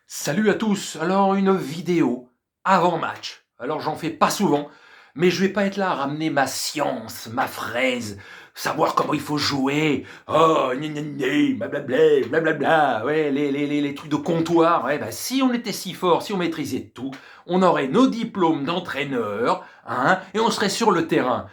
Salut à tous, alors une vidéo avant match. Alors j'en fais pas souvent, mais je vais pas être là à ramener ma science, ma fraise, savoir comment il faut jouer. Oh, gna gna gna, blablabla, blablabla, ouais, les trucs de comptoir. Ouais, bah, si on était si fort, si on maîtrisait tout, on aurait nos diplômes d'entraîneur, hein, et on serait sur le terrain.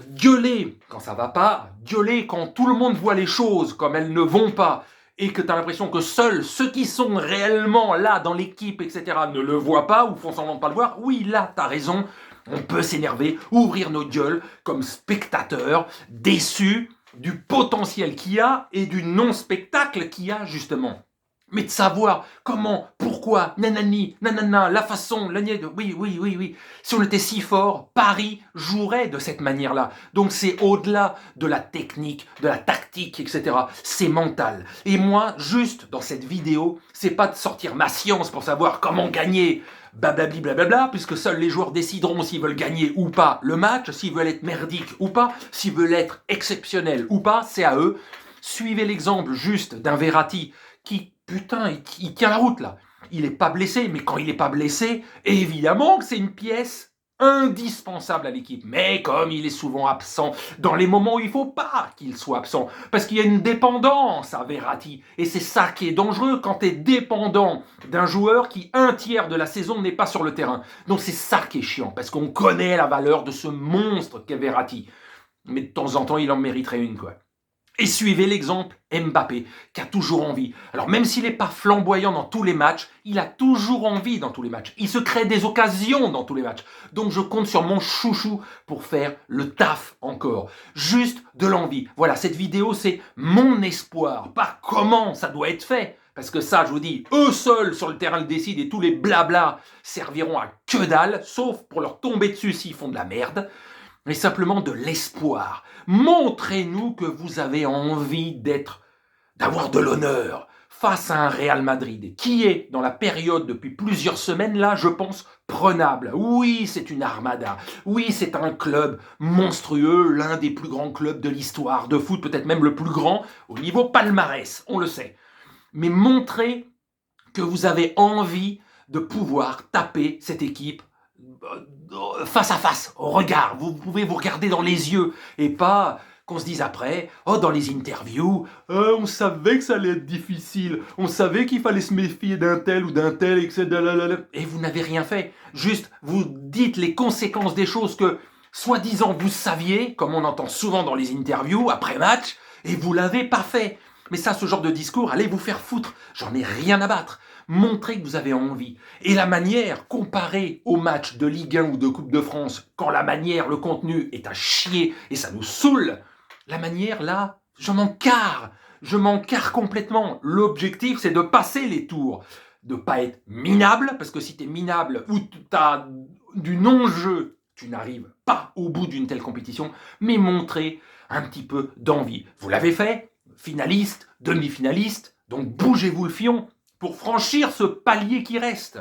Gueuler quand ça va pas, gueuler quand tout le monde voit les choses comme elles ne vont pas, et que tu as l'impression que seuls ceux qui sont réellement là dans l'équipe, etc., ne le voient pas ou font semblant de pas le voir, oui, là, tu as raison, on peut s'énerver, ouvrir nos gueules comme spectateurs, déçus du potentiel qu'il y a et du non-spectacle qu'il y a, justement. Mais de savoir comment, pourquoi, nanani, nanana, la façon, oui, oui, oui, oui. Si on était si fort, Paris jouerait de cette manière-là. Donc c'est au-delà de la technique, de la tactique, etc. C'est mental. Et moi, juste dans cette vidéo, c'est pas de sortir ma science pour savoir comment gagner, blablabli, blablabla, puisque seuls les joueurs décideront s'ils veulent gagner ou pas le match, s'ils veulent être merdiques ou pas, s'ils veulent être exceptionnels ou pas, c'est à eux. Suivez l'exemple juste d'un Verratti qui, putain, il tient la route là. Il n'est pas blessé, mais quand il n'est pas blessé, évidemment que c'est une pièce indispensable à l'équipe. Mais comme il est souvent absent dans les moments où il ne faut pas qu'il soit absent, parce qu'il y a une dépendance à Verratti. Et c'est ça qui est dangereux quand tu es dépendant d'un joueur qui, un tiers de la saison, n'est pas sur le terrain. Donc c'est ça qui est chiant, parce qu'on connaît la valeur de ce monstre qu'est Verratti. Mais de temps en temps, il en mériterait une, quoi. Et suivez l'exemple Mbappé, qui a toujours envie. Alors même s'il n'est pas flamboyant dans tous les matchs, il a toujours envie dans tous les matchs. Il se crée des occasions dans tous les matchs. Donc je compte sur mon chouchou pour faire le taf encore. Juste de l'envie. Voilà, cette vidéo, c'est mon espoir, pas comment ça doit être fait. Parce que ça, je vous dis, eux seuls sur le terrain le décident et tous les blabla serviront à que dalle, sauf pour leur tomber dessus s'ils font de la merde, mais simplement de l'espoir. Montrez-nous que vous avez envie d'avoir de l'honneur face à un Real Madrid qui est, dans la période depuis plusieurs semaines, là, je pense, prenable. Oui, c'est une armada. Oui, c'est un club monstrueux, l'un des plus grands clubs de l'histoire de foot, peut-être même le plus grand au niveau palmarès, on le sait. Mais montrez que vous avez envie de pouvoir taper cette équipe face à face, au regard. Vous pouvez vous regarder dans les yeux et pas qu'on se dise après, oh, dans les interviews, on savait que ça allait être difficile, on savait qu'il fallait se méfier d'un tel ou d'un tel, etc. Et vous n'avez rien fait. Juste, vous dites les conséquences des choses que, soi-disant, vous saviez, comme on entend souvent dans les interviews, après match, et vous l'avez pas fait. Mais ça, ce genre de discours, allez vous faire foutre. J'en ai rien à battre. Montrez que vous avez envie. Et la manière, comparée au match de Ligue 1 ou de Coupe de France, quand la manière, le contenu est à chier et ça nous saoule, la manière, là, je m'en carre. Je m'en carre complètement. L'objectif, c'est de passer les tours. De pas être minable, parce que si tu es minable ou tu as du non-jeu, tu n'arrives pas au bout d'une telle compétition, mais montrer un petit peu d'envie. Vous l'avez fait, finaliste, demi-finaliste, donc bougez-vous le fion pour franchir ce palier qui reste.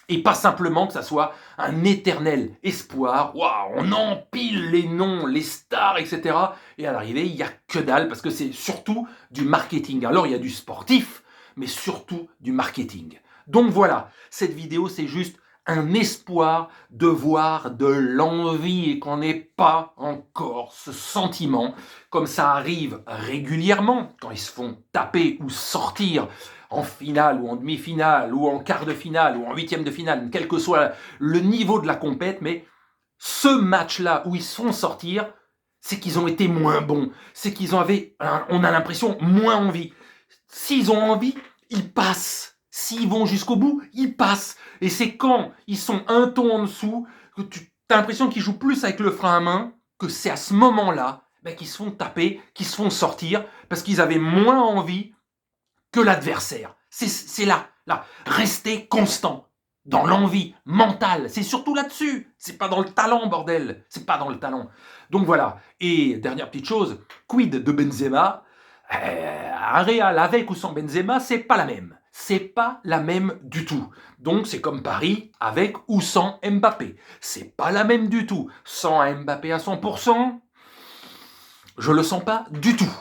Et pas simplement que ça soit un éternel espoir. Waouh, on empile les noms, les stars, etc. Et à l'arrivée, il n'y a que dalle parce que c'est surtout du marketing. Alors il y a du sportif, mais surtout du marketing. Donc voilà, cette vidéo, c'est juste un espoir de voir de l'envie et qu'on n'ait pas encore ce sentiment, comme ça arrive régulièrement quand ils se font taper ou sortir en finale ou en demi-finale ou en quart de finale ou en huitième de finale, quel que soit le niveau de la compète, mais ce match-là où ils se font sortir, c'est qu'ils ont été moins bons, c'est qu'ils ont on a l'impression, moins envie. S'ils ont envie, ils passent. S'ils vont jusqu'au bout, ils passent. Et c'est quand ils sont un ton en dessous que tu as l'impression qu'ils jouent plus avec le frein à main, que c'est à ce moment-là qu'ils se font taper, qu'ils se font sortir, parce qu'ils avaient moins envie que l'adversaire. C'est là. Restez constant dans l'envie mentale. C'est surtout là-dessus. C'est pas dans le talent, bordel. C'est pas dans le talent. Donc voilà. Et dernière petite chose, quid de Benzema? Un Real avec ou sans Benzema, c'est pas la même. C'est pas la même du tout. Donc c'est comme Paris avec ou sans Mbappé. C'est pas la même du tout. Sans Mbappé à 100%, je le sens pas du tout.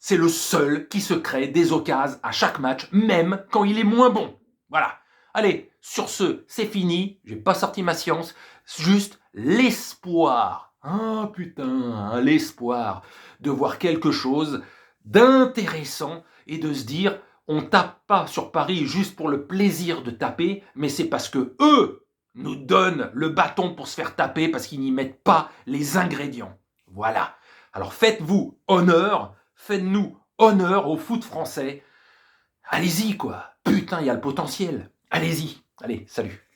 c'est le seul qui se crée des occasions à chaque match, même quand il est moins bon. Voilà. Allez, sur ce, c'est fini. J'ai pas sorti ma science. Juste l'espoir. Ah putain, l'espoir de voir quelque chose d'intéressant et de se dire, on tape pas sur Paris juste pour le plaisir de taper, mais c'est parce que eux nous donnent le bâton pour se faire taper parce qu'ils n'y mettent pas les ingrédients. Voilà. Alors faites-vous honneur, faites-nous honneur au foot français. Allez-y quoi. Putain, il y a le potentiel. Allez-y. Allez, salut.